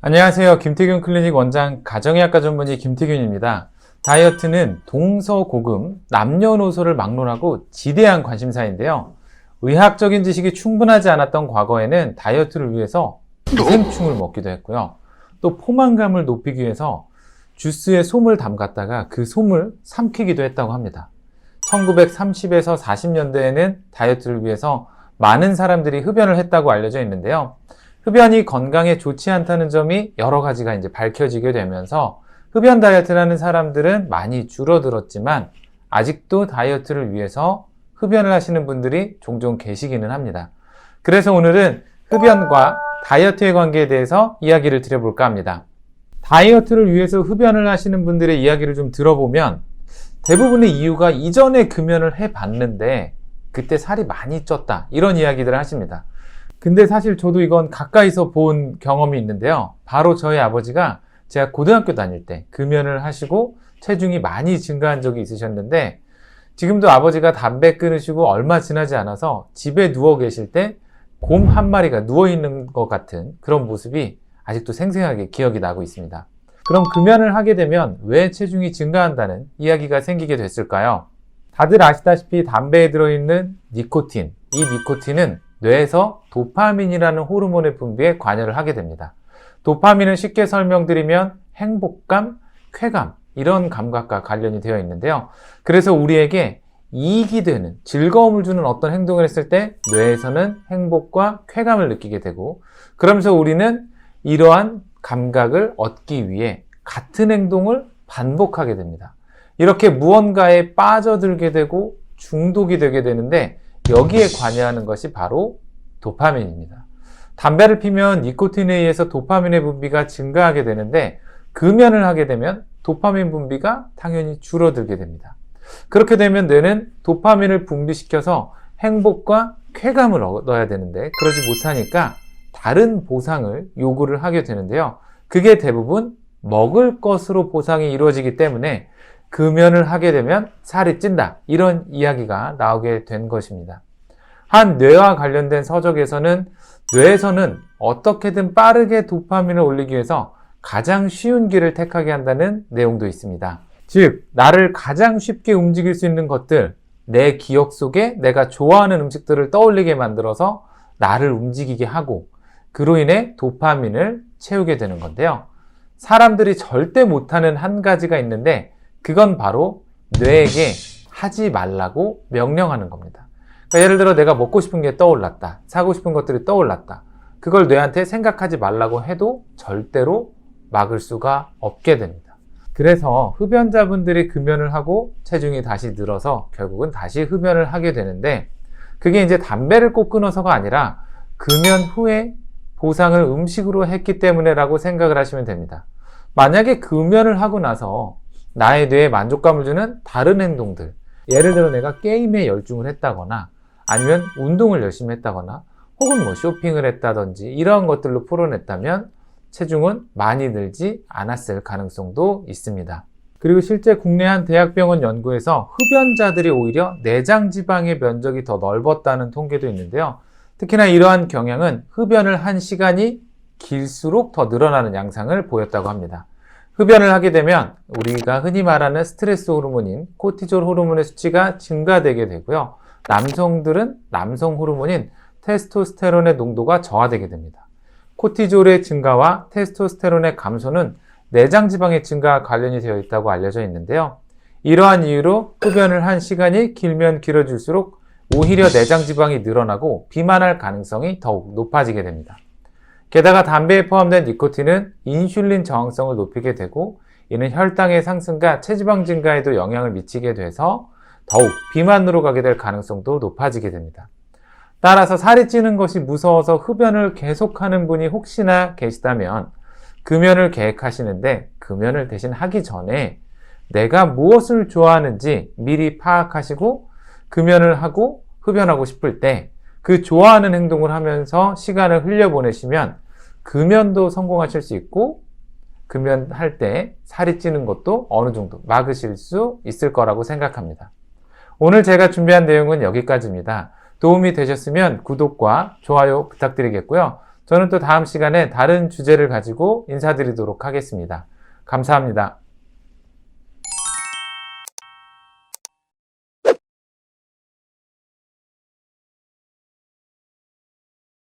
안녕하세요. 김태균 클리닉 원장 가정의학과 전문의 김태균입니다. 다이어트는 동서고금, 남녀노소를 막론하고 지대한 관심사인데요. 의학적인 지식이 충분하지 않았던 과거에는 다이어트를 위해서 기생충을 먹기도 했고요. 또 포만감을 높이기 위해서 주스에 솜을 담갔다가 그 솜을 삼키기도 했다고 합니다. 1930에서 40년대에는 다이어트를 위해서 많은 사람들이 흡연을 했다고 알려져 있는데요. 흡연이 건강에 좋지 않다는 점이 여러 가지가 이제 밝혀지게 되면서 흡연 다이어트를 하는 사람들은 많이 줄어들었지만 아직도 다이어트를 위해서 흡연을 하시는 분들이 종종 계시기는 합니다. 그래서 오늘은 흡연과 다이어트의 관계에 대해서 이야기를 드려볼까 합니다. 다이어트를 위해서 흡연을 하시는 분들의 이야기를 좀 들어보면 대부분의 이유가 이전에 금연을 해봤는데 그때 살이 많이 쪘다 이런 이야기들을 하십니다. 근데 사실 저도 이건 가까이서 본 경험이 있는데요. 바로 저희 아버지가 제가 고등학교 다닐 때 금연을 하시고 체중이 많이 증가한 적이 있으셨는데 지금도 아버지가 담배 끊으시고 얼마 지나지 않아서 집에 누워 계실 때 곰 한 마리가 누워있는 것 같은 그런 모습이 아직도 생생하게 기억이 나고 있습니다. 그럼 금연을 하게 되면 왜 체중이 증가한다는 이야기가 생기게 됐을까요? 다들 아시다시피 담배에 들어있는 니코틴, 이 니코틴은 뇌에서 도파민이라는 호르몬의 분비에 관여를 하게 됩니다. 도파민은 쉽게 설명드리면 행복감, 쾌감 이런 감각과 관련이 되어 있는데요. 그래서 우리에게 이익이 되는 즐거움을 주는 어떤 행동을 했을 때 뇌에서는 행복과 쾌감을 느끼게 되고 그러면서 우리는 이러한 감각을 얻기 위해 같은 행동을 반복하게 됩니다. 이렇게 무언가에 빠져들게 되고 중독이 되게 되는데 여기에 관여하는 것이 바로 도파민입니다. 담배를 피면 니코틴에 의해서 도파민의 분비가 증가하게 되는데 금연을 하게 되면 도파민 분비가 당연히 줄어들게 됩니다. 그렇게 되면 뇌는 도파민을 분비시켜서 행복과 쾌감을 얻어야 되는데 그러지 못하니까 다른 보상을 요구를 하게 되는데요. 그게 대부분 먹을 것으로 보상이 이루어지기 때문에 금연을 하게 되면 살이 찐다 이런 이야기가 나오게 된 것입니다. 한 뇌와 관련된 서적에서는 뇌에서는 어떻게든 빠르게 도파민을 올리기 위해서 가장 쉬운 길을 택하게 한다는 내용도 있습니다. 즉 나를 가장 쉽게 움직일 수 있는 것들, 내 기억 속에 내가 좋아하는 음식들을 떠올리게 만들어서 나를 움직이게 하고 그로 인해 도파민을 채우게 되는 건데요. 사람들이 절대 못하는 한 가지가 있는데 그건 바로 뇌에게 하지 말라고 명령하는 겁니다. 그러니까 예를 들어 내가 먹고 싶은 게 떠올랐다. 사고 싶은 것들이 떠올랐다. 그걸 뇌한테 생각하지 말라고 해도 절대로 막을 수가 없게 됩니다. 그래서 흡연자분들이 금연을 하고 체중이 다시 늘어서 결국은 다시 흡연을 하게 되는데 그게 이제 담배를 꼭 끊어서가 아니라 금연 후에 보상을 음식으로 했기 때문에라고 생각을 하시면 됩니다. 만약에 금연을 하고 나서 나의 뇌에 만족감을 주는 다른 행동들, 예를 들어 내가 게임에 열중을 했다거나 아니면 운동을 열심히 했다거나 혹은 뭐 쇼핑을 했다든지 이러한 것들로 풀어냈다면 체중은 많이 늘지 않았을 가능성도 있습니다. 그리고 실제 국내 한 대학병원 연구에서 흡연자들이 오히려 내장 지방의 면적이 더 넓었다는 통계도 있는데요. 특히나 이러한 경향은 흡연을 한 시간이 길수록 더 늘어나는 양상을 보였다고 합니다. 흡연을 하게 되면 우리가 흔히 말하는 스트레스 호르몬인 코티졸 호르몬의 수치가 증가되게 되고요. 남성들은 남성 호르몬인 테스토스테론의 농도가 저하되게 됩니다. 코티졸의 증가와 테스토스테론의 감소는 내장 지방의 증가와 관련이 되어 있다고 알려져 있는데요. 이러한 이유로 흡연을 한 시간이 길면 길어질수록 오히려 내장 지방이 늘어나고 비만할 가능성이 더욱 높아지게 됩니다. 게다가 담배에 포함된 니코틴은 인슐린 저항성을 높이게 되고 이는 혈당의 상승과 체지방 증가에도 영향을 미치게 돼서 더욱 비만으로 가게 될 가능성도 높아지게 됩니다. 따라서 살이 찌는 것이 무서워서 흡연을 계속하는 분이 혹시나 계시다면 금연을 계획하시는데 금연을 대신 하기 전에 내가 무엇을 좋아하는지 미리 파악하시고 금연을 하고 흡연하고 싶을 때 그 좋아하는 행동을 하면서 시간을 흘려보내시면 금연도 성공하실 수 있고 금연할 때 살이 찌는 것도 어느 정도 막으실 수 있을 거라고 생각합니다. 오늘 제가 준비한 내용은 여기까지입니다. 도움이 되셨으면 구독과 좋아요 부탁드리겠고요. 저는 또 다음 시간에 다른 주제를 가지고 인사드리도록 하겠습니다. 감사합니다.